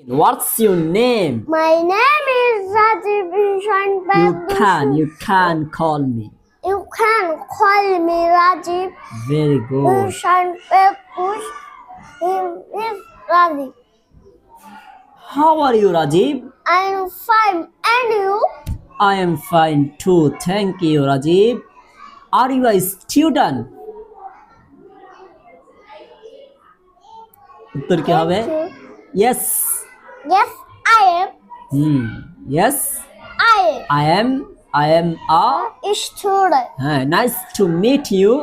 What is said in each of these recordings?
What's your name? My name is Rajiv Ishan You can call me. You can call me Rajiv Very good. Ishan Pekush. He is Rajiv. How are you, Rajiv? I am fine. And you? I am fine too. Thank you, Rajiv. Are you a student? উত্তর কি হবে? Thank you. Yes. Yes, I am. Yes. I I am am a student. nice to meet you.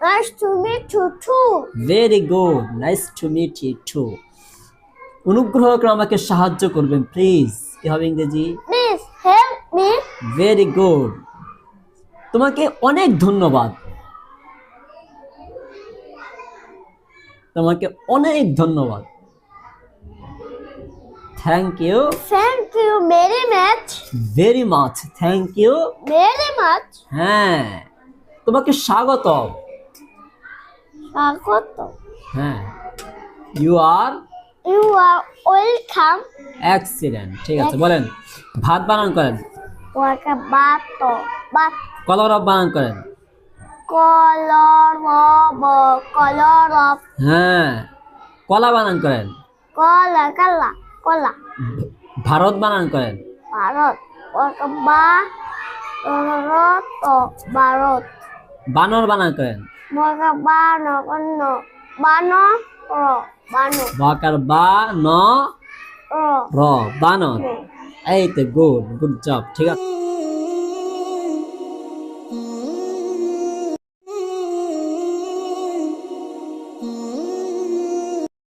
Nice to meet you too. Very good. Nice to meet you too. অনুগ্রহ করে আমাকে সাহায্য করবেন please. কি হবে ইংরেজি? Please help me. Very good. তোমাকে অনেক ধন্যবাদ। তোমাকে অনেক ধন্যবাদ। Thank you. Thank you very much. Very much. Thank you. Very much. হ্যাঁ, তোমাকে স্বাগত। স্বাগত। হ্যাঁ, you are You are welcome. Excellent. ঠিক আছে, বলেন ভাত বানান করেন। Waka bato. Bat. কলরব বানান করেন। Color of. হ্যাঁ, কলা বানান করেন। Kola. ভারত বানান করেন। Barot. Waka Barot. বানর বানান করেন। Waka Bano. বাকার বা ন Ro. র বানর। এই তো গুড জব। ঠিক আছে।